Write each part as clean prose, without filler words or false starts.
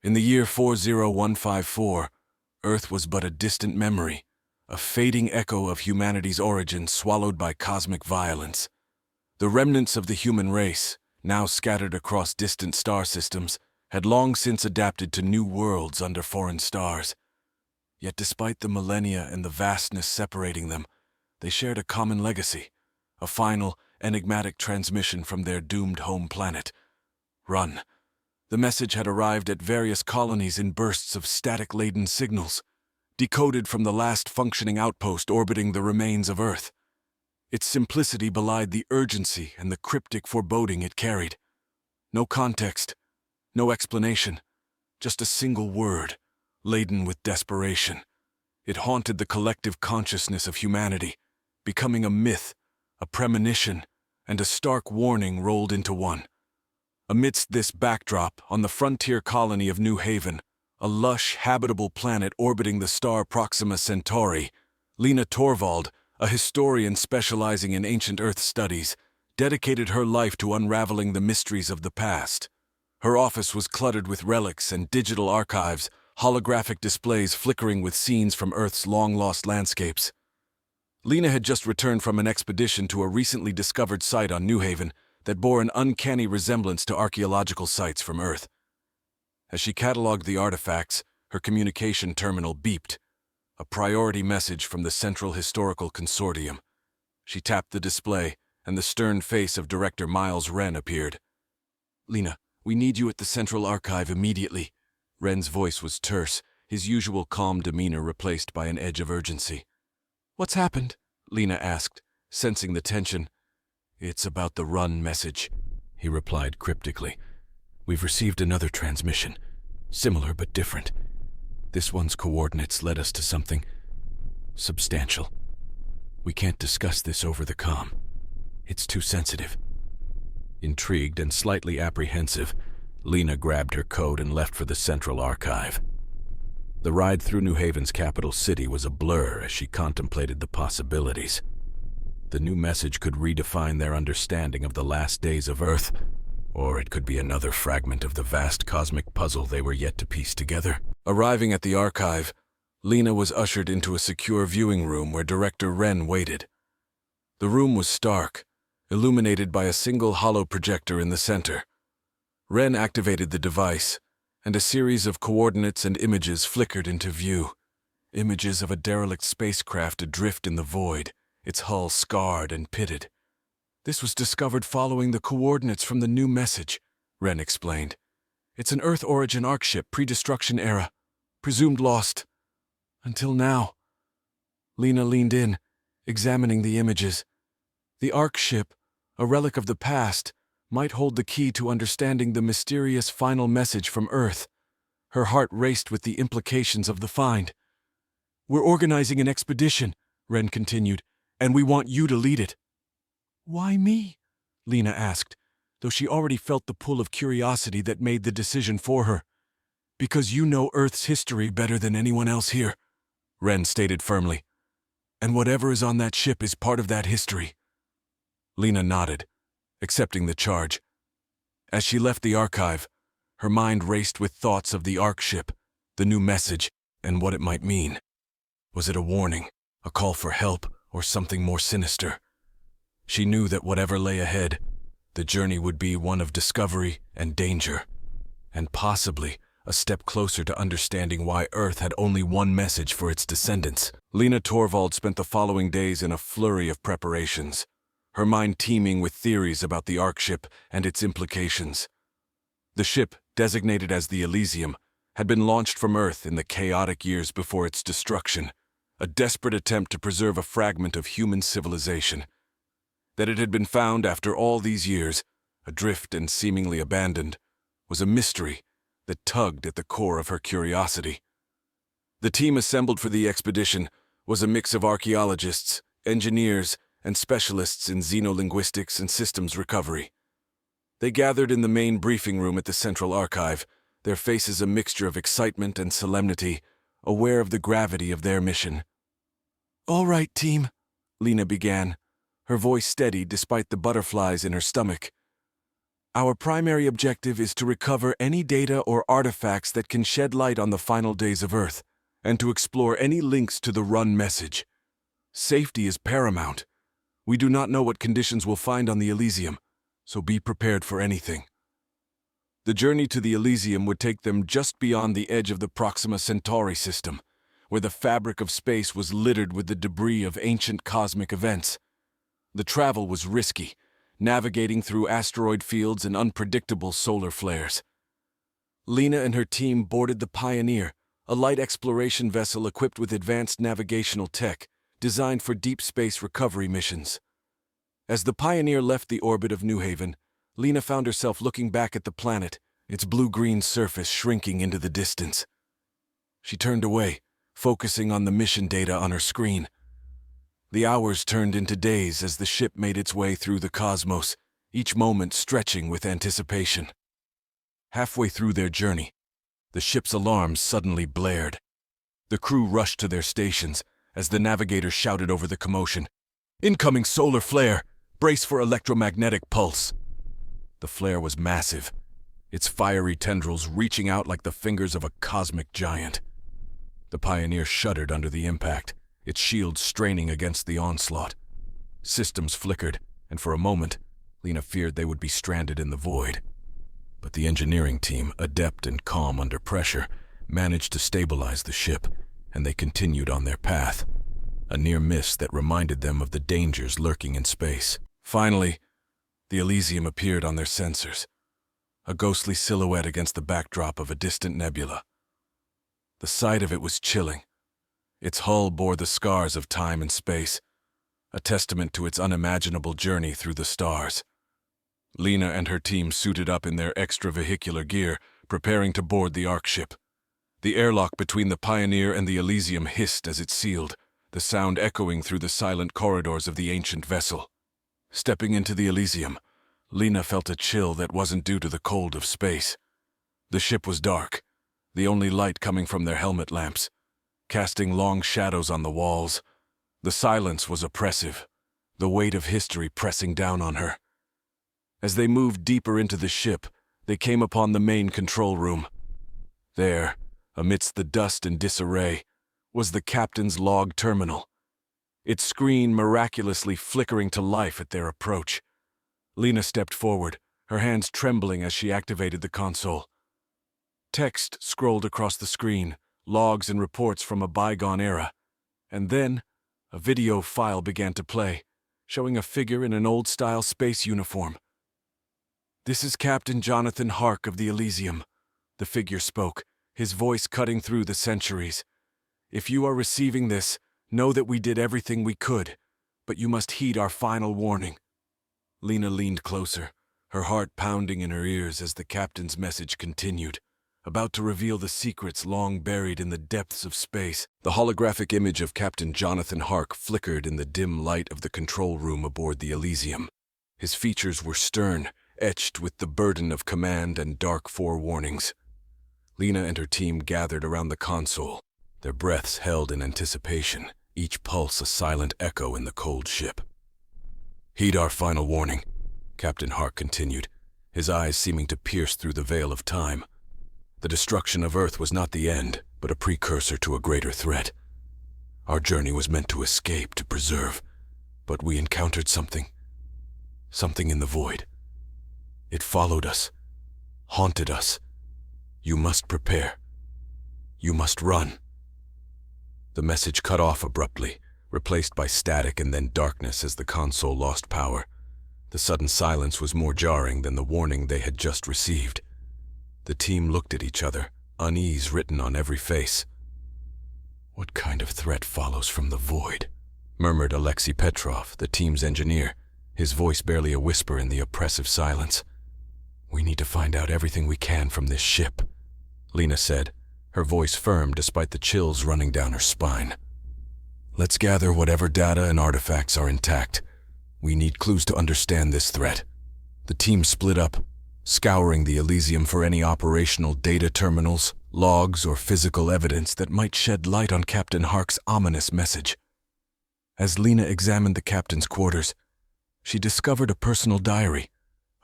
In the year 40154, Earth was but a distant memory, a fading echo of humanity's origin swallowed by cosmic violence. The remnants of the human race, now scattered across distant star systems, had long since adapted to new worlds under foreign stars. Yet despite the millennia and the vastness separating them, they shared a common legacy, a final, enigmatic transmission from their doomed home planet. Run. The message had arrived at various colonies in bursts of static-laden signals, decoded from the last functioning outpost orbiting the remains of Earth. Its simplicity belied the urgency and the cryptic foreboding it carried. No context, no explanation, just a single word, laden with desperation. It haunted the collective consciousness of humanity, becoming a myth, a premonition, and a stark warning rolled into one. Amidst this backdrop, on the frontier colony of New Haven, a lush, habitable planet orbiting the star Proxima Centauri, Lena Torvald, a historian specializing in ancient Earth studies, dedicated her life to unraveling the mysteries of the past. Her office was cluttered with relics and digital archives, holographic displays flickering with scenes from Earth's long-lost landscapes. Lena had just returned from an expedition to a recently discovered site on New Haven that bore an uncanny resemblance to archaeological sites from Earth. As she cataloged the artifacts, her communication terminal beeped, a priority message from the Central Historical Consortium. She tapped the display, and the stern face of Director Miles Wren appeared. "Lena, we need you at the Central Archive immediately." Wren's voice was terse, his usual calm demeanor replaced by an edge of urgency. "What's happened?" Lena asked, sensing the tension. "It's about the run message," he replied cryptically. "We've received another transmission, similar but different. This one's coordinates led us to something substantial. We can't discuss this over the comm. It's too sensitive." Intrigued and slightly apprehensive, Lena grabbed her coat and left for the Central Archive. The ride through New Haven's capital city was a blur as she contemplated the possibilities. The new message could redefine their understanding of the last days of Earth, or it could be another fragment of the vast cosmic puzzle they were yet to piece together. Arriving at the archive, Lena was ushered into a secure viewing room where Director Wren waited. The room was stark, illuminated by a single hollow projector in the center. Wren activated the device, and a series of coordinates and images flickered into view. Images of a derelict spacecraft adrift in the void, its hull scarred and pitted. "This was discovered following the coordinates from the new message," Wren explained. "It's an Earth origin arc ship pre-destruction era, presumed lost. Until now." Lena leaned in, examining the images. The arc ship, a relic of the past, might hold the key to understanding the mysterious final message from Earth. Her heart raced with the implications of the find. "We're organizing an expedition," Wren continued, "and we want you to lead it." "Why me?" Lena asked, though she already felt the pull of curiosity that made the decision for her. "Because you know Earth's history better than anyone else here," Wren stated firmly. "And whatever is on that ship is part of that history." Lena nodded, accepting the charge. As she left the archive, her mind raced with thoughts of the arc ship, the new message, and what it might mean. Was it a warning, a call for help, or something more sinister? She knew that whatever lay ahead, the journey would be one of discovery and danger, and possibly a step closer to understanding why Earth had only one message for its descendants. Lena Torvald spent the following days in a flurry of preparations, her mind teeming with theories about the arc ship and its implications. The ship, designated as the Elysium, had been launched from Earth in the chaotic years before its destruction, a desperate attempt to preserve a fragment of human civilization. That it had been found after all these years, adrift and seemingly abandoned, was a mystery that tugged at the core of her curiosity. The team assembled for the expedition was a mix of archaeologists, engineers, and specialists in xenolinguistics and systems recovery. They gathered in the main briefing room at the Central Archive, their faces a mixture of excitement and solemnity, aware of the gravity of their mission. "All right, team," Lena began, her voice steady despite the butterflies in her stomach. Our primary objective is to recover any data or artifacts that can shed light on the final days of Earth, and to explore any links to the run message. Safety is paramount. We do not know what conditions we'll find on the Elysium, so be prepared for anything. The journey to the Elysium would take them just beyond the edge of the Proxima Centauri system, where the fabric of space was littered with the debris of ancient cosmic events. The travel was risky, navigating through asteroid fields and unpredictable solar flares. Lena and her team boarded the Pioneer, a light exploration vessel equipped with advanced navigational tech, designed for deep space recovery missions. As the Pioneer left the orbit of New Haven, Lena found herself looking back at the planet, its blue-green surface shrinking into the distance. She turned away, focusing on the mission data on her screen. The hours turned into days as the ship made its way through the cosmos, each moment stretching with anticipation. Halfway through their journey, the ship's alarms suddenly blared. The crew rushed to their stations as the navigator shouted over the commotion, "Incoming solar flare! Brace for electromagnetic pulse!" The flare was massive, its fiery tendrils reaching out like the fingers of a cosmic giant. The Pioneer shuddered under the impact, its shield straining against the onslaught. Systems flickered, and for a moment, Lena feared they would be stranded in the void. But the engineering team, adept and calm under pressure, managed to stabilize the ship, and they continued on their path, a near miss that reminded them of the dangers lurking in space. Finally, the Elysium appeared on their sensors, a ghostly silhouette against the backdrop of a distant nebula. The sight of it was chilling. Its hull bore the scars of time and space, a testament to its unimaginable journey through the stars. Lena and her team suited up in their extravehicular gear, preparing to board the Ark ship. The airlock between the Pioneer and the Elysium hissed as it sealed, the sound echoing through the silent corridors of the ancient vessel. Stepping into the Elysium, Lena felt a chill that wasn't due to the cold of space. The ship was dark, the only light coming from their helmet lamps, casting long shadows on the walls. The silence was oppressive, the weight of history pressing down on her. As they moved deeper into the ship, they came upon the main control room. There, amidst the dust and disarray, was the captain's log terminal, its screen miraculously flickering to life at their approach. Lena stepped forward, her hands trembling as she activated the console. Text scrolled across the screen, logs and reports from a bygone era, and then a video file began to play, showing a figure in an old-style space uniform. "This is Captain Jonathan Hark of the Elysium," the figure spoke, his voice cutting through the centuries. "If you are receiving this, know that we did everything we could, but you must heed our final warning." Lena leaned closer, her heart pounding in her ears as the captain's message continued, about to reveal the secrets long buried in the depths of space. The holographic image of Captain Jonathan Hark flickered in the dim light of the control room aboard the Elysium. His features were stern, etched with the burden of command and dark forewarnings. Lena and her team gathered around the console, their breaths held in anticipation, each pulse a silent echo in the cold ship. "Heed our final warning," Captain Hark continued, his eyes seeming to pierce through the veil of time. "The destruction of Earth was not the end, but a precursor to a greater threat. Our journey was meant to escape, to preserve, but we encountered something in the void. It followed us, haunted us. You must prepare. You must run." The message cut off abruptly, replaced by static and then darkness as the console lost power. The sudden silence was more jarring than the warning they had just received. The team looked at each other, unease written on every face. "What kind of threat follows from the void?" murmured Alexei Petrov, the team's engineer, his voice barely a whisper in the oppressive silence. "We need to find out everything we can from this ship," Lena said, her voice firm despite the chills running down her spine. "Let's gather whatever data and artifacts are intact. We need clues to understand this threat." The team split up, scouring the Elysium for any operational data terminals, logs, or physical evidence that might shed light on Captain Hark's ominous message. As Lena examined the captain's quarters, she discovered a personal diary,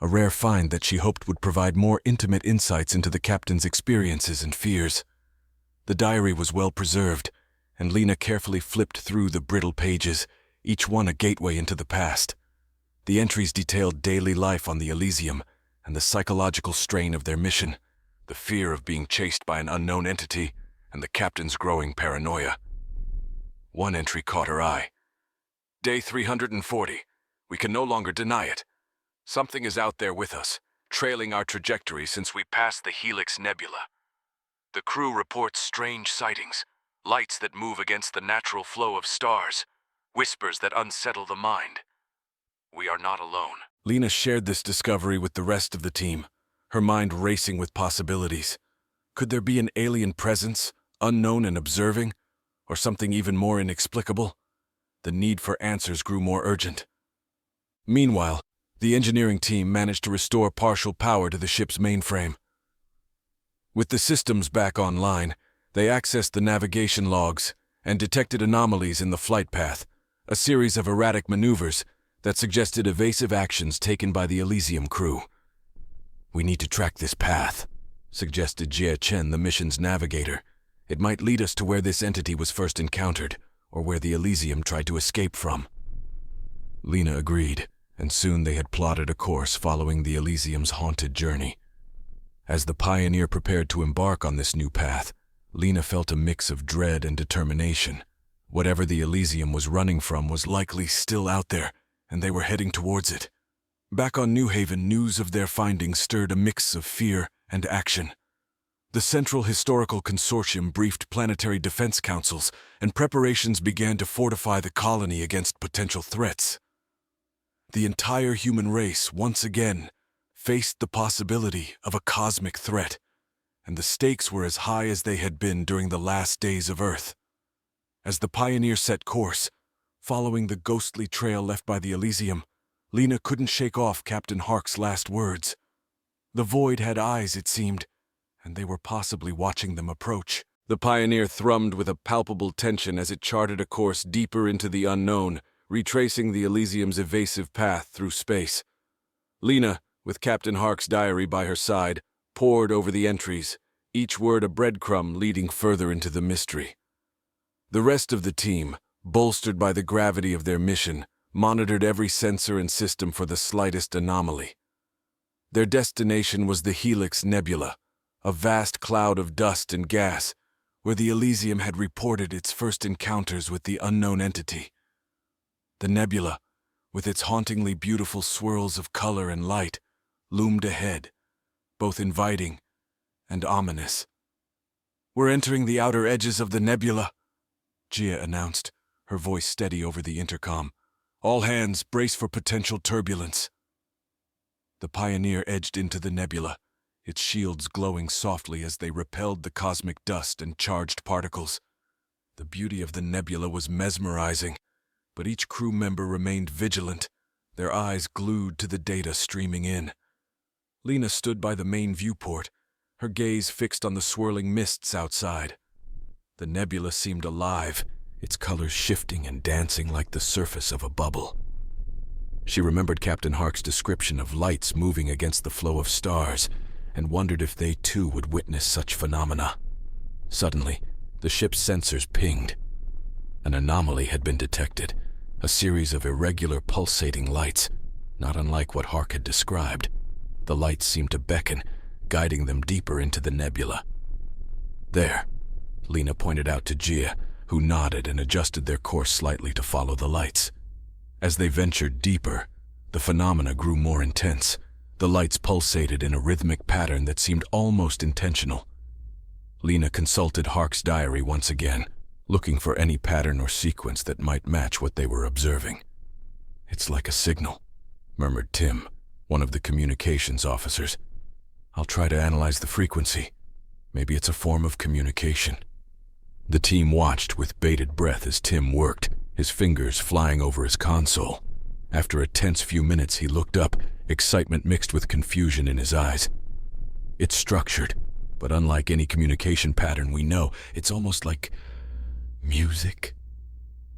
a rare find that she hoped would provide more intimate insights into the captain's experiences and fears. The diary was well preserved, and Lena carefully flipped through the brittle pages, each one a gateway into the past. The entries detailed daily life on the Elysium and the psychological strain of their mission, the fear of being chased by an unknown entity, and the captain's growing paranoia. One entry caught her eye. Day 340. We can no longer deny it. Something is out there with us, trailing our trajectory since we passed the Helix Nebula. The crew reports strange sightings, lights that move against the natural flow of stars, whispers that unsettle the mind. We are not alone. Lena shared this discovery with the rest of the team, her mind racing with possibilities. Could there be an alien presence, unknown and observing, or something even more inexplicable? The need for answers grew more urgent. Meanwhile, the engineering team managed to restore partial power to the ship's mainframe. With the systems back online, they accessed the navigation logs and detected anomalies in the flight path, a series of erratic maneuvers that suggested evasive actions taken by the Elysium crew. "We need to track this path," suggested Jie Chen, the mission's navigator. "It might lead us to where this entity was first encountered, or where the Elysium tried to escape from." Lena agreed, and soon they had plotted a course following the Elysium's haunted journey. As the Pioneer prepared to embark on this new path, Lena felt a mix of dread and determination. Whatever the Elysium was running from was likely still out there, and they were heading towards it. Back on New Haven, news of their findings stirred a mix of fear and action. The Central Historical Consortium briefed planetary defense councils, and preparations began to fortify the colony against potential threats. The entire human race, once again, faced the possibility of a cosmic threat, and the stakes were as high as they had been during the last days of Earth. As the Pioneer set course, following the ghostly trail left by the Elysium, Lena couldn't shake off Captain Hark's last words. The void had eyes, it seemed, and they were possibly watching them approach. The Pioneer thrummed with a palpable tension as it charted a course deeper into the unknown, retracing the Elysium's evasive path through space. Lena, with Captain Hark's diary by her side, pored over the entries, each word a breadcrumb leading further into the mystery. The rest of the team, bolstered by the gravity of their mission, monitored every sensor and system for the slightest anomaly. Their destination was the Helix Nebula, a vast cloud of dust and gas, where the Elysium had reported its first encounters with the unknown entity. The nebula, with its hauntingly beautiful swirls of color and light, loomed ahead, both inviting and ominous. "We're entering the outer edges of the nebula," Gia announced, her voice steady over the intercom. "All hands, brace for potential turbulence." The Pioneer edged into the nebula, its shields glowing softly as they repelled the cosmic dust and charged particles. The beauty of the nebula was mesmerizing, but each crew member remained vigilant, their eyes glued to the data streaming in. Lena stood by the main viewport, her gaze fixed on the swirling mists outside. The nebula seemed alive, its colors shifting and dancing like the surface of a bubble. She remembered Captain Hark's description of lights moving against the flow of stars, and wondered if they too would witness such phenomena. Suddenly, the ship's sensors pinged. An anomaly had been detected, a series of irregular pulsating lights, not unlike what Hark had described. The lights seemed to beckon, guiding them deeper into the nebula. "There," Lena pointed out to Gia, who nodded and adjusted their course slightly to follow the lights. As they ventured deeper, the phenomena grew more intense. The lights pulsated in a rhythmic pattern that seemed almost intentional. Lena consulted Hark's diary once again, looking for any pattern or sequence that might match what they were observing. "It's like a signal," murmured Tim, one of the communications officers. "I'll try to analyze the frequency. Maybe it's a form of communication." The team watched with bated breath as Tim worked, his fingers flying over his console. After a tense few minutes, he looked up, excitement mixed with confusion in his eyes. "It's structured, but unlike any communication pattern we know, it's almost like music."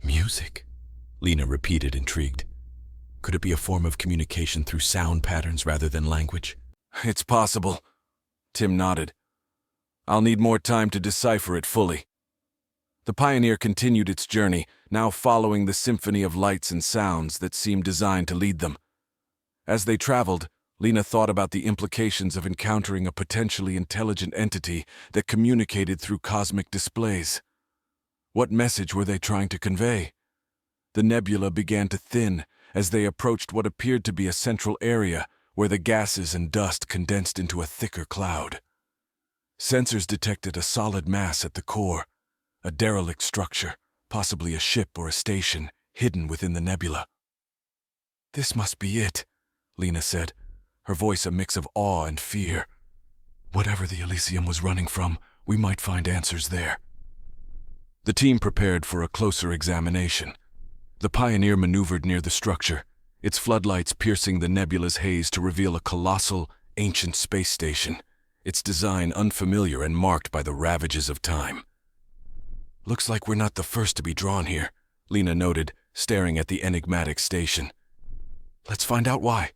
"Music?" Lena repeated, intrigued. Could it be a form of communication through sound patterns rather than language? It's possible. Tim nodded. I'll need more time to decipher it fully. The Pioneer continued its journey, now following the symphony of lights and sounds that seemed designed to lead them. As they traveled, Lena thought about the implications of encountering a potentially intelligent entity that communicated through cosmic displays. What message were they trying to convey? The nebula began to thin as they approached what appeared to be a central area where the gases and dust condensed into a thicker cloud. Sensors detected a solid mass at the core, a derelict structure, possibly a ship or a station, hidden within the nebula. "This must be it," Lena said, her voice a mix of awe and fear. "Whatever the Elysium was running from, we might find answers there." The team prepared for a closer examination. The Pioneer maneuvered near the structure, its floodlights piercing the nebula's haze to reveal a colossal, ancient space station, its design unfamiliar and marked by the ravages of time. "Looks like we're not the first to be drawn here," Lena noted, staring at the enigmatic station. "Let's find out why."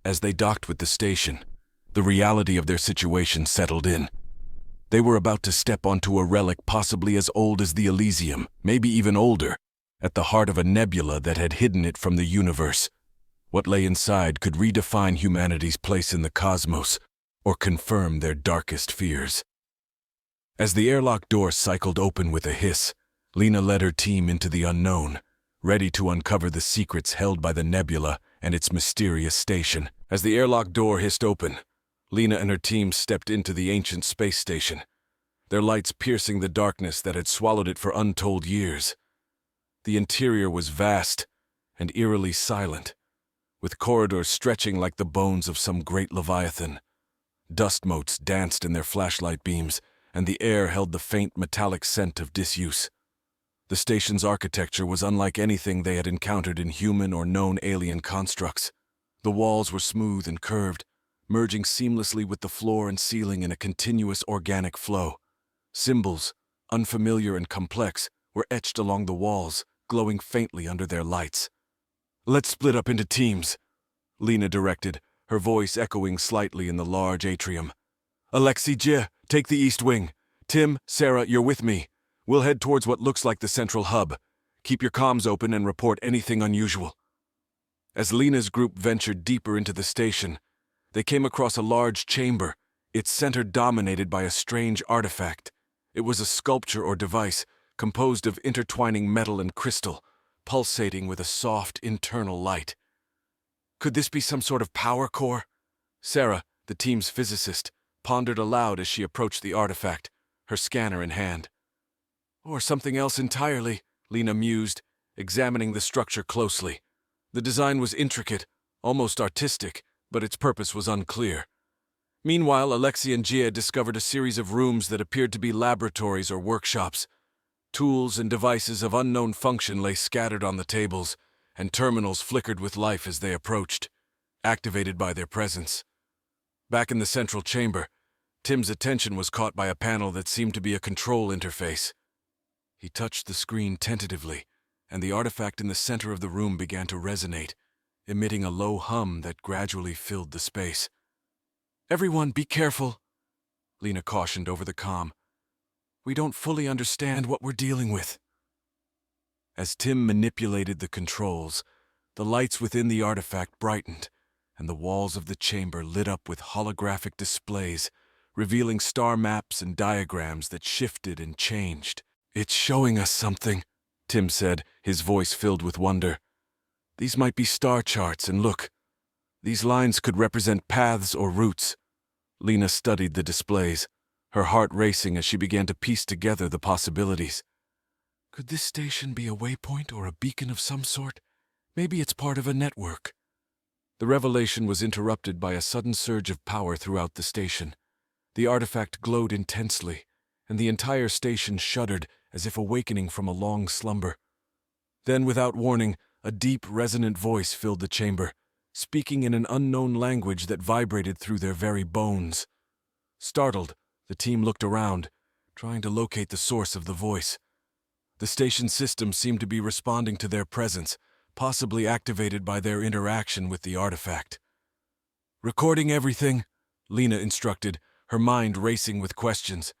As they docked with the station, the reality of their situation settled in. They were about to step onto a relic possibly as old as the Elysium, maybe even older, at the heart of a nebula that had hidden it from the universe. What lay inside could redefine humanity's place in the cosmos, or confirm their darkest fears. As the airlock door cycled open with a hiss, Lena led her team into the unknown, ready to uncover the secrets held by the nebula and its mysterious station. As the airlock door hissed open, Lena and her team stepped into the ancient space station, their lights piercing the darkness that had swallowed it for untold years. The interior was vast and eerily silent, with corridors stretching like the bones of some great leviathan. Dust motes danced in their flashlight beams, and the air held the faint metallic scent of disuse. The station's architecture was unlike anything they had encountered in human or known alien constructs. The walls were smooth and curved, merging seamlessly with the floor and ceiling in a continuous organic flow. Symbols, unfamiliar and complex, were etched along the walls, glowing faintly under their lights. "Let's split up into teams," Lena directed, her voice echoing slightly in the large atrium. "Alexi, Jia, take the east wing. Tim, Sarah, you're with me. We'll head towards what looks like the central hub. Keep your comms open and report anything unusual." As Lena's group ventured deeper into the station, they came across a large chamber, its center dominated by a strange artifact. It was a sculpture or device composed of intertwining metal and crystal, pulsating with a soft internal light. Could this be some sort of power core? Sarah, the team's physicist, pondered aloud as she approached the artifact, her scanner in hand. "Or something else entirely," Lena mused, examining the structure closely. The design was intricate, almost artistic, but its purpose was unclear. Meanwhile, Alexi and Gia discovered a series of rooms that appeared to be laboratories or workshops. Tools and devices of unknown function lay scattered on the tables, and terminals flickered with life as they approached, activated by their presence. Back in the central chamber, Tim's attention was caught by a panel that seemed to be a control interface. He touched the screen tentatively, and the artifact in the center of the room began to resonate, emitting a low hum that gradually filled the space. "Everyone, be careful," Lena cautioned over the comm. "We don't fully understand what we're dealing with." As Tim manipulated the controls, the lights within the artifact brightened, and the walls of the chamber lit up with holographic displays, revealing star maps and diagrams that shifted and changed. "It's showing us something," Tim said, his voice filled with wonder. "These might be star charts, and look, these lines could represent paths or routes." Lena studied the displays, her heart racing as she began to piece together the possibilities. Could this station be a waypoint or a beacon of some sort? Maybe it's part of a network. The revelation was interrupted by a sudden surge of power throughout the station. The artifact glowed intensely, and the entire station shuddered as if awakening from a long slumber. Then, without warning, a deep, resonant voice filled the chamber, speaking in an unknown language that vibrated through their very bones. Startled, the team looked around, trying to locate the source of the voice. The station system seemed to be responding to their presence, possibly activated by their interaction with the artifact. "Recording everything," Lena instructed, her mind racing with questions.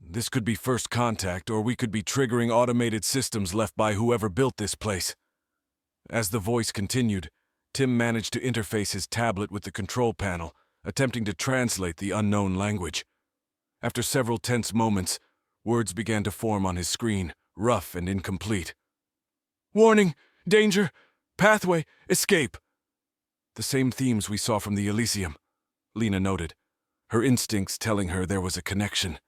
"This could be first contact, or we could be triggering automated systems left by whoever built this place." As the voice continued, Tim managed to interface his tablet with the control panel, attempting to translate the unknown language. After several tense moments, words began to form on his screen, rough and incomplete. "Warning! Danger! Pathway! Escape!" The same themes we saw from the Elysium, Lena noted, her instincts telling her there was a connection.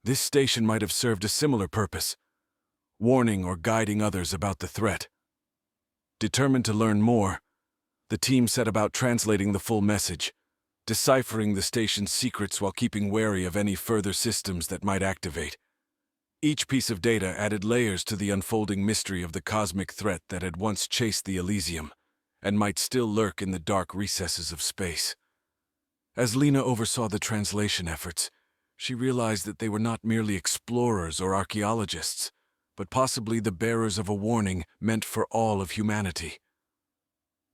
This station might have served a similar purpose, warning or guiding others about the threat. Determined to learn more, the team set about translating the full message, deciphering the station's secrets while keeping wary of any further systems that might activate. Each piece of data added layers to the unfolding mystery of the cosmic threat that had once chased the Elysium and might still lurk in the dark recesses of space. As Lena oversaw the translation efforts, she realized that they were not merely explorers or archaeologists, but possibly the bearers of a warning meant for all of humanity.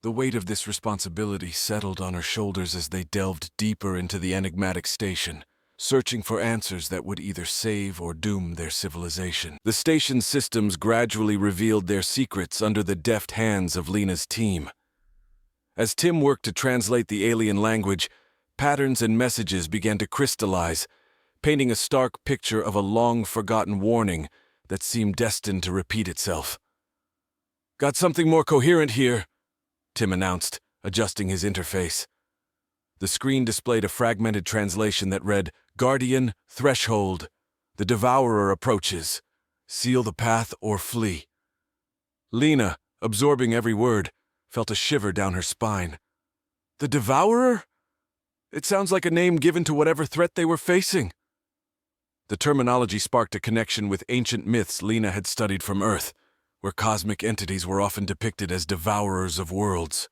The weight of this responsibility settled on her shoulders as they delved deeper into the enigmatic station, searching for answers that would either save or doom their civilization. The station's systems gradually revealed their secrets under the deft hands of Lena's team. As Tim worked to translate the alien language, patterns and messages began to crystallize, painting a stark picture of a long-forgotten warning that seemed destined to repeat itself. "Got something more coherent here," Tim announced, adjusting his interface. The screen displayed a fragmented translation that read, "Guardian, Threshold. The Devourer approaches. Seal the path or flee." Lena, absorbing every word, felt a shiver down her spine. The Devourer? It sounds like a name given to whatever threat they were facing. The terminology sparked a connection with ancient myths Lena had studied from Earth, where cosmic entities were often depicted as devourers of worlds.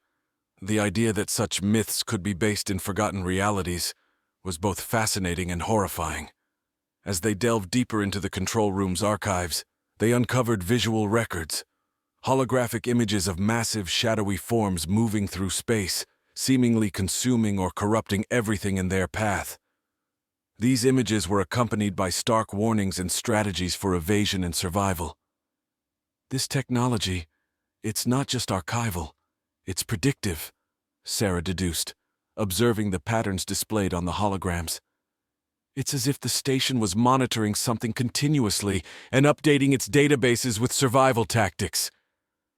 The idea that such myths could be based in forgotten realities was both fascinating and horrifying. As they delved deeper into the control room's archives, they uncovered visual records, holographic images of massive shadowy forms moving through space, seemingly consuming or corrupting everything in their path. These images were accompanied by stark warnings and strategies for evasion and survival. This technology, it's not just archival, it's predictive, Sarah deduced, observing the patterns displayed on the holograms. It's as if the station was monitoring something continuously and updating its databases with survival tactics.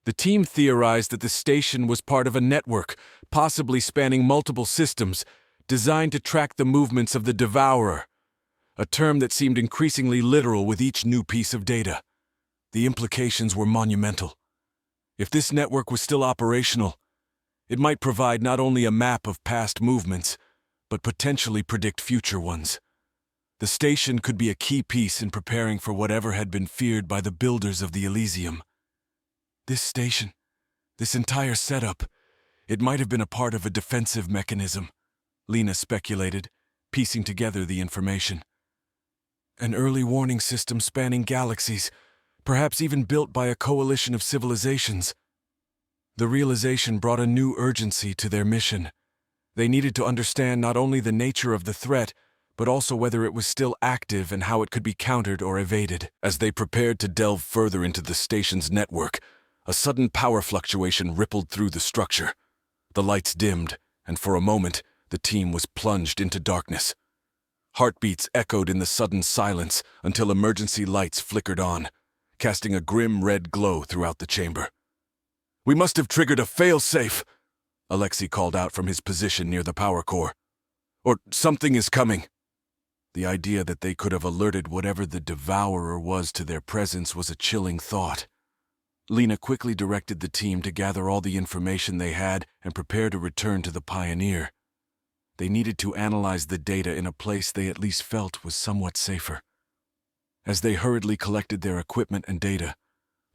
The team theorized that the station was part of a network, possibly spanning multiple systems, designed to track the movements of the Devourer, a term that seemed increasingly literal with each new piece of data. The implications were monumental. If this network was still operational, it might provide not only a map of past movements, but potentially predict future ones. The station could be a key piece in preparing for whatever had been feared by the builders of the Elysium. This station, this entire setup, it might have been a part of a defensive mechanism, Lena speculated, piecing together the information. An early warning system spanning galaxies, perhaps even built by a coalition of civilizations. The realization brought a new urgency to their mission. They needed to understand not only the nature of the threat, but also whether it was still active and how it could be countered or evaded. As they prepared to delve further into the station's network, a sudden power fluctuation rippled through the structure. The lights dimmed, and for a moment, the team was plunged into darkness. Heartbeats echoed in the sudden silence until emergency lights flickered on, casting a grim red glow throughout the chamber. "We must have triggered a fail-safe," Alexei called out from his position near the power core. "Or something is coming." The idea that they could have alerted whatever the Devourer was to their presence was a chilling thought. Lena quickly directed the team to gather all the information they had and prepare to return to the Pioneer. They needed to analyze the data in a place they at least felt was somewhat safer. As they hurriedly collected their equipment and data,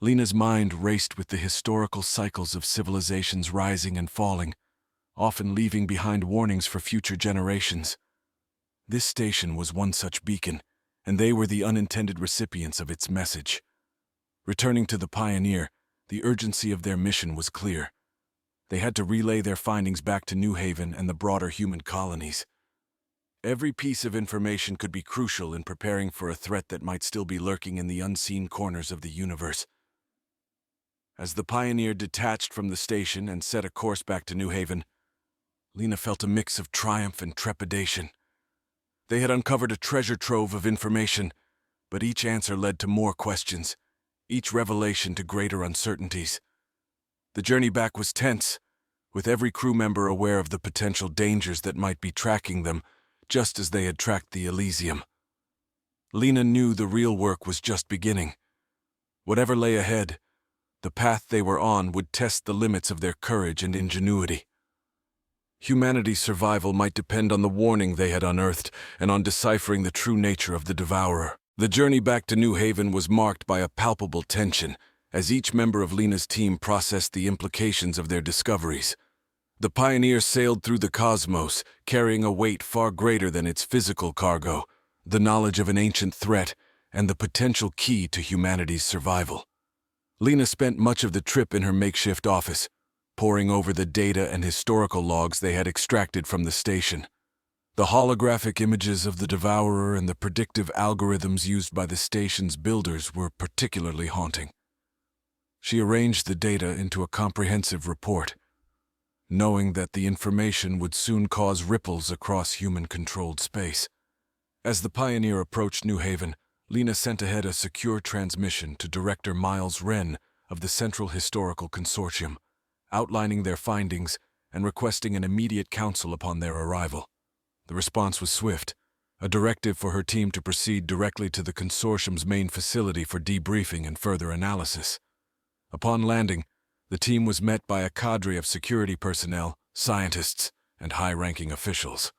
Lena's mind raced with the historical cycles of civilizations rising and falling, often leaving behind warnings for future generations. This station was one such beacon, and they were the unintended recipients of its message. Returning to the Pioneer, The urgency of their mission was clear. They had to relay their findings back to New Haven and the broader human colonies. Every piece of information could be crucial in preparing for a threat that might still be lurking in the unseen corners of the universe. As the Pioneer detached from the station and set a course back to New Haven, Lena felt a mix of triumph and trepidation. They had uncovered a treasure trove of information, but each answer led to more questions, each revelation to greater uncertainties. The journey back was tense, with every crew member aware of the potential dangers that might be tracking them, just as they had tracked the Elysium. Lena knew the real work was just beginning. Whatever lay ahead, the path they were on would test the limits of their courage and ingenuity. Humanity's survival might depend on the warning they had unearthed and on deciphering the true nature of the Devourer. The journey back to New Haven was marked by a palpable tension, as each member of Lena's team processed the implications of their discoveries. The Pioneer sailed through the cosmos, carrying a weight far greater than its physical cargo, the knowledge of an ancient threat, and the potential key to humanity's survival. Lena spent much of the trip in her makeshift office, poring over the data and historical logs they had extracted from the station. The holographic images of the Devourer and the predictive algorithms used by the station's builders were particularly haunting. She arranged the data into a comprehensive report, knowing that the information would soon cause ripples across human-controlled space. As the Pioneer approached New Haven, Lena sent ahead a secure transmission to Director Miles Wren of the Central Historical Consortium, outlining their findings and requesting an immediate counsel upon their arrival. The response was swift, a directive for her team to proceed directly to the consortium's main facility for debriefing and further analysis. Upon landing, the team was met by a cadre of security personnel, scientists, and high-ranking officials.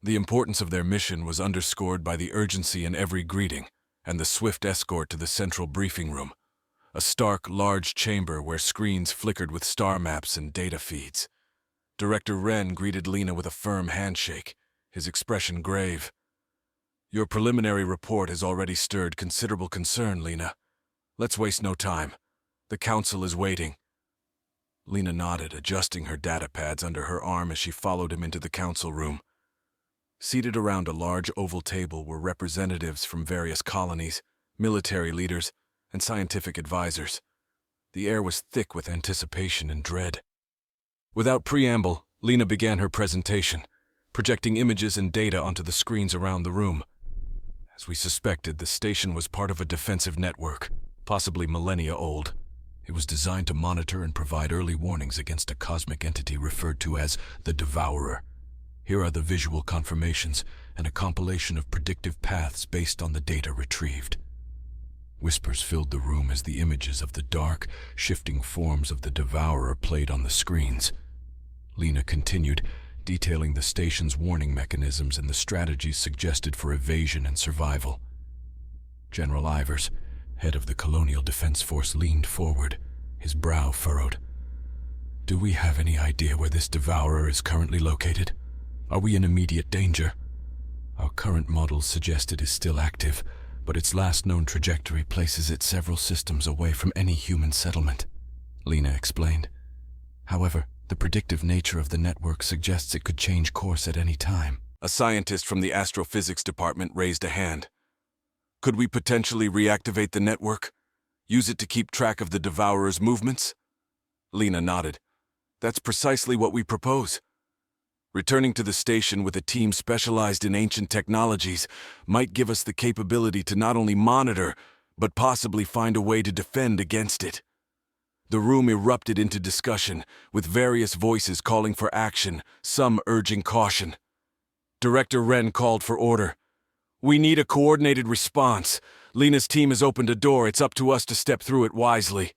The importance of their mission was underscored by the urgency in every greeting and the swift escort to the central briefing room, a stark, large chamber where screens flickered with star maps and data feeds. Director Wren greeted Lena with a firm handshake, his expression grave. "Your preliminary report has already stirred considerable concern, Lena. Let's waste no time. The council is waiting." Lena nodded, adjusting her data pads under her arm as she followed him into the council room. Seated around a large oval table were representatives from various colonies, military leaders, and scientific advisors. The air was thick with anticipation and dread. Without preamble, Lena began her presentation, projecting images and data onto the screens around the room. As we suspected, the station was part of a defensive network, possibly millennia old. It was designed to monitor and provide early warnings against a cosmic entity referred to as the Devourer. Here are the visual confirmations and a compilation of predictive paths based on the data retrieved. Whispers filled the room as the images of the dark, shifting forms of the Devourer played on the screens. Lena continued, detailing the station's warning mechanisms and the strategies suggested for evasion and survival. General Ivers, head of the Colonial Defense Force, leaned forward, his brow furrowed. "Do we have any idea where this Devourer is currently located? Are we in immediate danger?" "Our current models suggest it is still active, but its last known trajectory places it several systems away from any human settlement," Lena explained. "However, the predictive nature of the network suggests it could change course at any time." A scientist from the astrophysics department raised a hand. "Could we potentially reactivate the network? Use it to keep track of the Devourer's movements?" Lena nodded. "That's precisely what we propose. Returning to the station with a team specialized in ancient technologies might give us the capability to not only monitor, but possibly find a way to defend against it." The room erupted into discussion, with various voices calling for action, some urging caution. Director Wren called for order. "We need a coordinated response. Lena's team has opened a door. It's up to us to step through it wisely."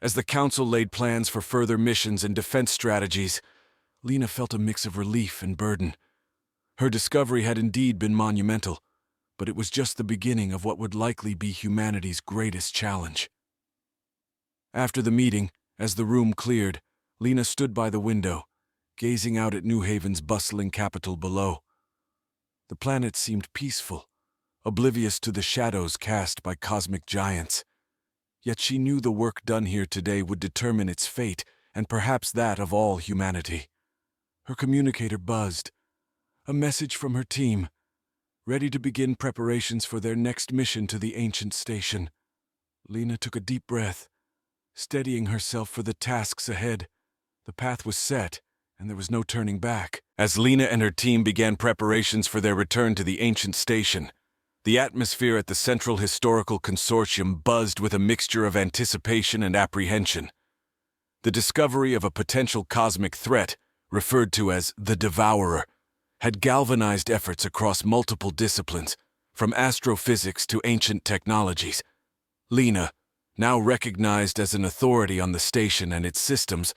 As the council laid plans for further missions and defense strategies, Lena felt a mix of relief and burden. Her discovery had indeed been monumental, but it was just the beginning of what would likely be humanity's greatest challenge. After the meeting, as the room cleared, Lena stood by the window, gazing out at New Haven's bustling capital below. The planet seemed peaceful, oblivious to the shadows cast by cosmic giants. Yet she knew the work done here today would determine its fate, and perhaps that of all humanity. Her communicator buzzed. A message from her team, ready to begin preparations for their next mission to the ancient station. Lena took a deep breath, steadying herself for the tasks ahead. The path was set, and there was no turning back. As Lena and her team began preparations for their return to the ancient station, the atmosphere at the Central Historical Consortium buzzed with a mixture of anticipation and apprehension. The discovery of a potential cosmic threat, referred to as the Devourer, had galvanized efforts across multiple disciplines, from astrophysics to ancient technologies. Lena, now recognized as an authority on the station and its systems,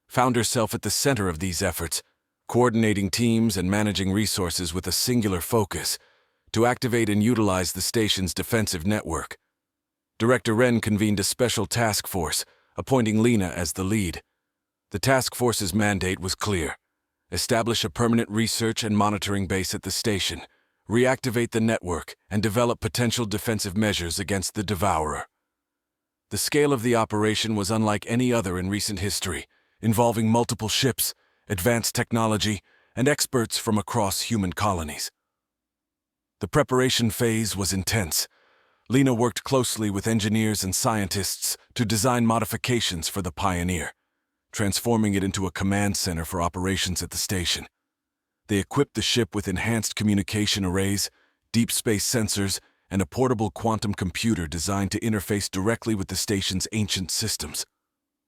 found herself at the center of these efforts, coordinating teams and managing resources with a singular focus to activate and utilize the station's defensive network. Director Wren convened a special task force, appointing Lena as the lead. The task force's mandate was clear: establish a permanent research and monitoring base at the station, reactivate the network, and develop potential defensive measures against the Devourer. The scale of the operation was unlike any other in recent history, involving multiple ships, advanced technology, and experts from across human colonies. The preparation phase was intense. Lena worked closely with engineers and scientists to design modifications for the Pioneer, transforming it into a command center for operations at the station. They equipped the ship with enhanced communication arrays, deep space sensors, and a portable quantum computer designed to interface directly with the station's ancient systems.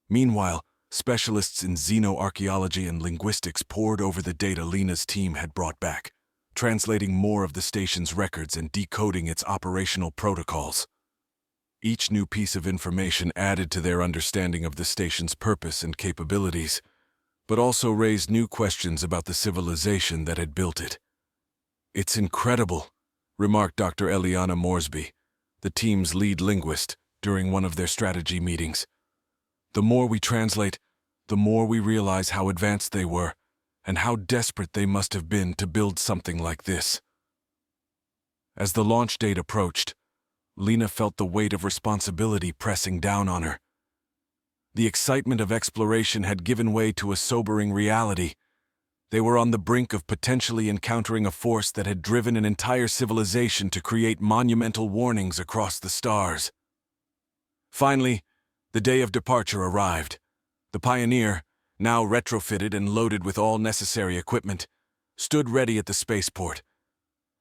Meanwhile, specialists in xenoarchaeology and linguistics pored over the data Lena's team had brought back, translating more of the station's records and decoding its operational protocols. Each new piece of information added to their understanding of the station's purpose and capabilities, but also raised new questions about the civilization that had built it. "It's incredible," remarked Dr. Eliana Moresby, the team's lead linguist, during one of their strategy meetings. "The more we translate, the more we realize how advanced they were, and how desperate they must have been to build something like this." As the launch date approached, Lena felt the weight of responsibility pressing down on her. The excitement of exploration had given way to a sobering reality. They were on the brink of potentially encountering a force that had driven an entire civilization to create monumental warnings across the stars. Finally, the day of departure arrived. The Pioneer, now retrofitted and loaded with all necessary equipment, stood ready at the spaceport.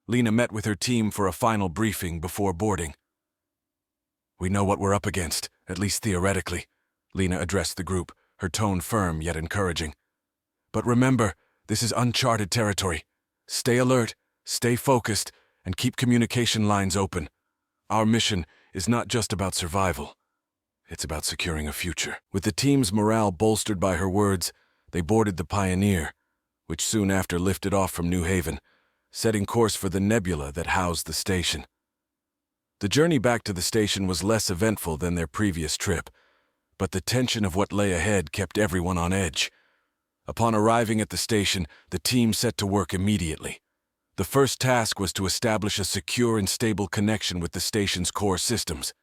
Lena met with her team for a final briefing before boarding. "We know what we're up against, at least theoretically," Lena addressed the group, her tone firm yet encouraging. "But remember, this is uncharted territory. Stay alert, stay focused, and keep communication lines open. Our mission is not just about survival. It's about securing a future." With the team's morale bolstered by her words, they boarded the Pioneer, which soon after lifted off from New Haven, setting course for the nebula that housed the station. The journey back to the station was less eventful than their previous trip, but the tension of what lay ahead kept everyone on edge. Upon arriving at the station, the team set to work immediately. The first task was to establish a secure and stable connection with the station's core systems.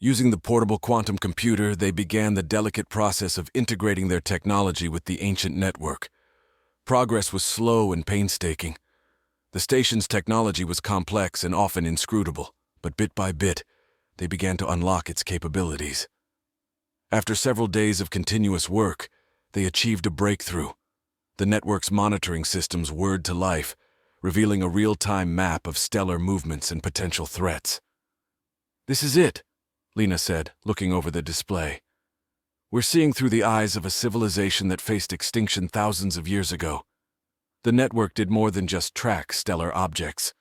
Using the portable quantum computer, they began the delicate process of integrating their technology with the ancient network. Progress was slow and painstaking. The station's technology was complex and often inscrutable, but bit by bit, they began to unlock its capabilities. After several days of continuous work, they achieved a breakthrough. The network's monitoring systems whirred to life, revealing a real-time map of stellar movements and potential threats. "This is it," Lena said, looking over the display. "We're seeing through the eyes of a civilization that faced extinction thousands of years ago." The network did more than just track stellar objects.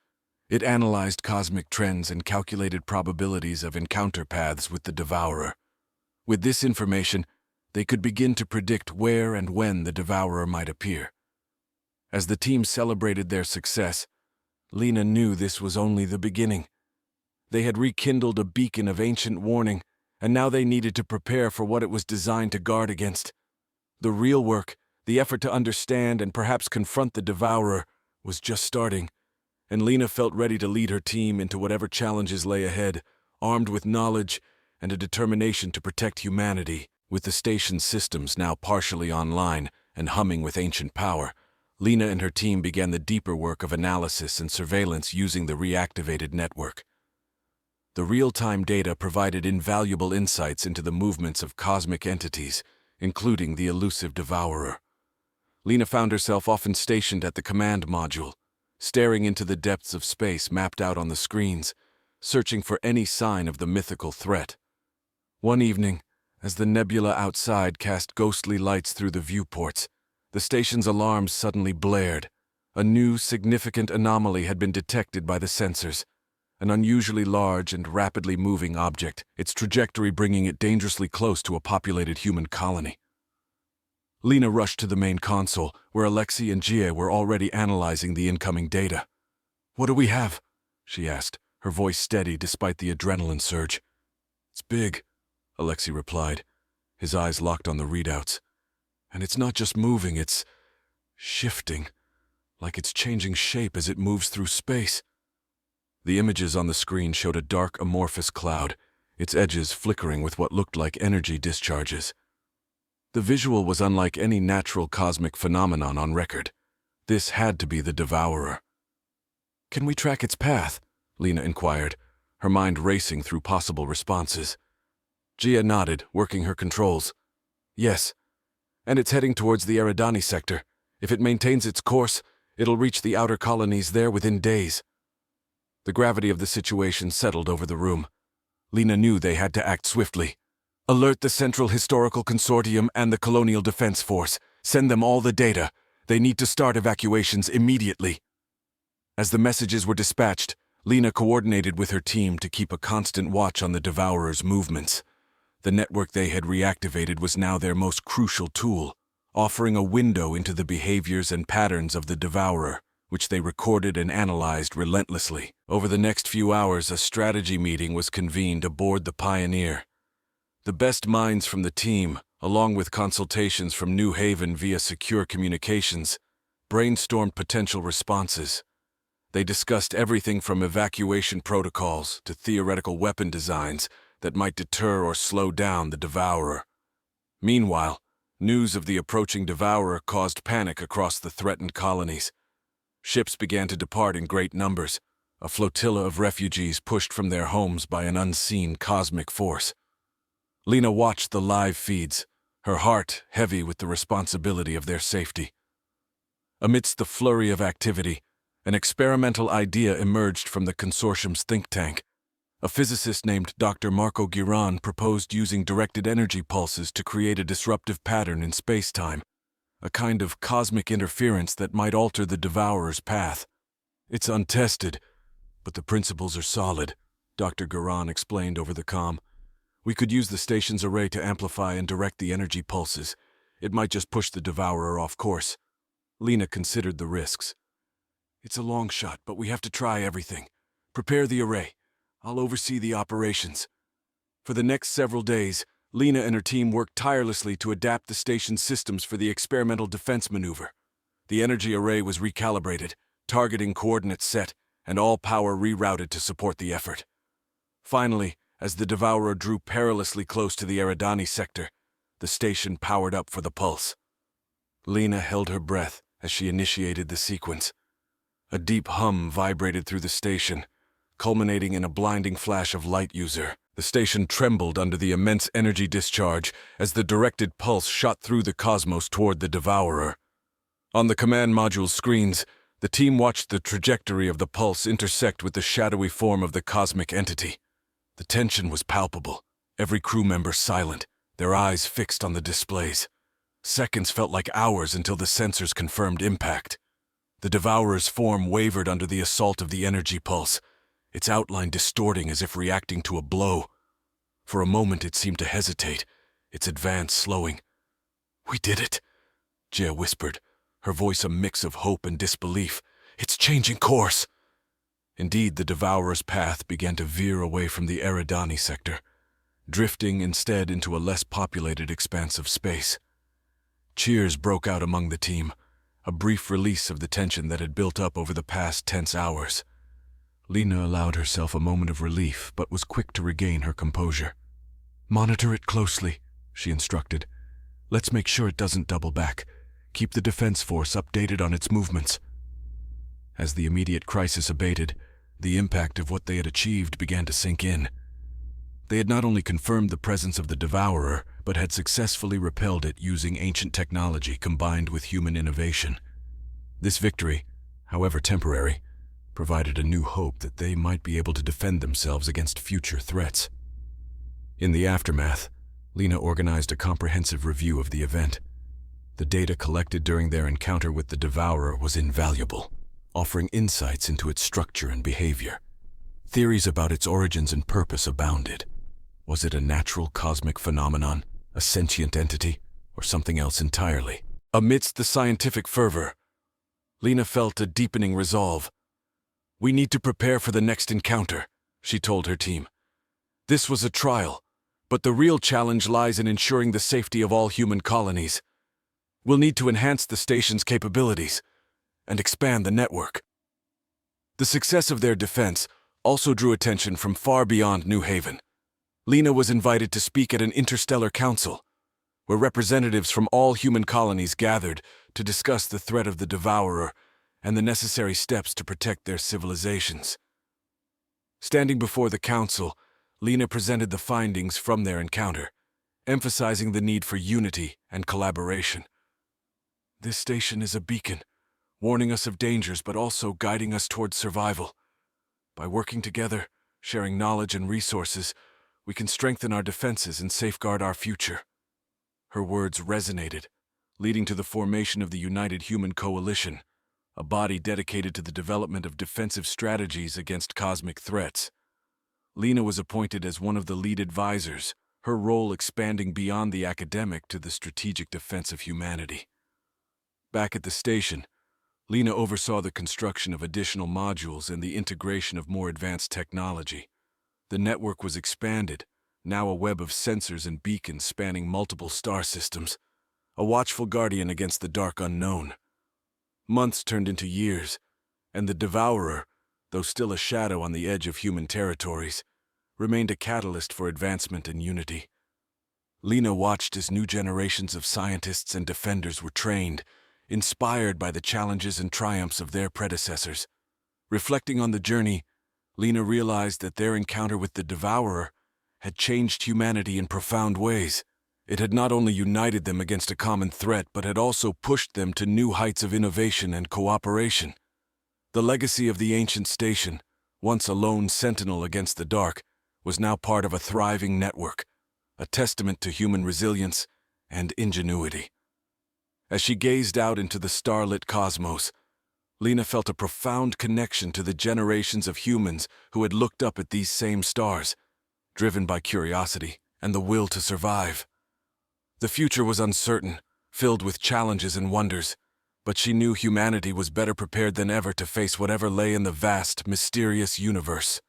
It analyzed cosmic trends and calculated probabilities of encounter paths with the Devourer. With this information, they could begin to predict where and when the Devourer might appear. As the team celebrated their success, Lena knew this was only the beginning. They had rekindled a beacon of ancient warning, and now they needed to prepare for what it was designed to guard against. The real work, the effort to understand and perhaps confront the Devourer, was just starting, and Lena felt ready to lead her team into whatever challenges lay ahead, armed with knowledge and a determination to protect humanity. With the station's systems now partially online and humming with ancient power, Lena and her team began the deeper work of analysis and surveillance using the reactivated network. The real-time data provided invaluable insights into the movements of cosmic entities, including the elusive Devourer. Lena found herself often stationed at the command module, staring into the depths of space mapped out on the screens, searching for any sign of the mythical threat. One evening, as the nebula outside cast ghostly lights through the viewports, the station's alarms suddenly blared. A new, significant anomaly had been detected by the sensors, an unusually large and rapidly moving object, its trajectory bringing it dangerously close to a populated human colony. Lena rushed to the main console, where Alexei and Jie were already analyzing the incoming data. "What do we have?" she asked, her voice steady despite the adrenaline surge. "It's big," Alexei replied, his eyes locked on the readouts. "And it's not just moving, it's shifting, like it's changing shape as it moves through space." The images on the screen showed a dark, amorphous cloud, its edges flickering with what looked like energy discharges. The visual was unlike any natural cosmic phenomenon on record. This had to be the Devourer. "Can we track its path?" Lena inquired, her mind racing through possible responses. Jia nodded, working her controls. "Yes, and it's heading towards the Eridani sector. If it maintains its course, it'll reach the outer colonies there within days." The gravity of the situation settled over the room. Lena knew they had to act swiftly. "Alert the Central Historical Consortium and the Colonial Defense Force. Send them all the data. They need to start evacuations immediately." As the messages were dispatched, Lena coordinated with her team to keep a constant watch on the Devourer's movements. The network they had reactivated was now their most crucial tool, offering a window into the behaviors and patterns of the Devourer, which they recorded and analyzed relentlessly. Over the next few hours, a strategy meeting was convened aboard the Pioneer. The best minds from the team, along with consultations from New Haven via secure communications, brainstormed potential responses. They discussed everything from evacuation protocols to theoretical weapon designs that might deter or slow down the Devourer. Meanwhile, news of the approaching Devourer caused panic across the threatened colonies. Ships began to depart in great numbers, a flotilla of refugees pushed from their homes by an unseen cosmic force. Lena watched the live feeds, her heart heavy with the responsibility of their safety. Amidst the flurry of activity, an experimental idea emerged from the consortium's think tank. A physicist named Dr. Marco Giron proposed using directed energy pulses to create a disruptive pattern in space-time, a kind of cosmic interference that might alter the Devourer's path. "It's untested, but the principles are solid," Dr. Giron explained over the comm. "We could use the station's array to amplify and direct the energy pulses. It might just push the Devourer off course." Lena considered the risks. "It's a long shot, but we have to try everything. Prepare the array. I'll oversee the operations." For the next several days, Lena and her team worked tirelessly to adapt the station's systems for the experimental defense maneuver. The energy array was recalibrated, targeting coordinates set, and all power rerouted to support the effort. Finally, as the Devourer drew perilously close to the Eridani sector, the station powered up for the pulse. Lena held her breath as she initiated the sequence. A deep hum vibrated through the station, culminating in a blinding flash of light user. The station trembled under the immense energy discharge as the directed pulse shot through the cosmos toward the Devourer. On the command module's screens, the team watched the trajectory of the pulse intersect with the shadowy form of the cosmic entity. The tension was palpable, every crew member silent, their eyes fixed on the displays. Seconds felt like hours until the sensors confirmed impact. The Devourer's form wavered under the assault of the energy pulse, its outline distorting as if reacting to a blow. For a moment it seemed to hesitate, its advance slowing. "We did it," Jia whispered, her voice a mix of hope and disbelief. "It's changing course." Indeed, the Devourer's path began to veer away from the Eridani sector, drifting instead into a less populated expanse of space. Cheers broke out among the team, a brief release of the tension that had built up over the past tense hours. Lena allowed herself a moment of relief, but was quick to regain her composure. Monitor it closely, she instructed. Let's make sure it doesn't double back. Keep the defense force updated on its movements. As the immediate crisis abated, the impact of what they had achieved began to sink in. They had not only confirmed the presence of the Devourer, but had successfully repelled it using ancient technology combined with human innovation. This victory, however temporary, provided a new hope that they might be able to defend themselves against future threats. In the aftermath, Lena organized a comprehensive review of the event. The data collected during their encounter with the Devourer was invaluable, offering insights into its structure and behavior. Theories about its origins and purpose abounded. Was it a natural cosmic phenomenon, a sentient entity, or something else entirely? Amidst the scientific fervor, Lena felt a deepening resolve. "We need to prepare for the next encounter," she told her team. "This was a trial, but the real challenge lies in ensuring the safety of all human colonies. We'll need to enhance the station's capabilities and expand the network." The success of their defense also drew attention from far beyond New Haven. Lena was invited to speak at an interstellar council, where representatives from all human colonies gathered to discuss the threat of the Devourer and the necessary steps to protect their civilizations. Standing before the council, Lena presented the findings from their encounter, emphasizing the need for unity and collaboration. "This station is a beacon, warning us of dangers but also guiding us towards survival. By working together, sharing knowledge and resources, we can strengthen our defenses and safeguard our future." Her words resonated, leading to the formation of the United Human Coalition, a body dedicated to the development of defensive strategies against cosmic threats. Lena was appointed as one of the lead advisors, her role expanding beyond the academic to the strategic defense of humanity. Back at the station, Lena oversaw the construction of additional modules and the integration of more advanced technology. The network was expanded, now a web of sensors and beacons spanning multiple star systems, a watchful guardian against the dark unknown. Months turned into years, and the Devourer, though still a shadow on the edge of human territories, remained a catalyst for advancement and unity. Lena watched as new generations of scientists and defenders were trained, inspired by the challenges and triumphs of their predecessors. Reflecting on the journey, Lena realized that their encounter with the Devourer had changed humanity in profound ways. It had not only united them against a common threat, but had also pushed them to new heights of innovation and cooperation. The legacy of the ancient station, once a lone sentinel against the dark, was now part of a thriving network, a testament to human resilience and ingenuity. As she gazed out into the starlit cosmos, Lena felt a profound connection to the generations of humans who had looked up at these same stars, driven by curiosity and the will to survive. The future was uncertain, filled with challenges and wonders, but she knew humanity was better prepared than ever to face whatever lay in the vast, mysterious universe.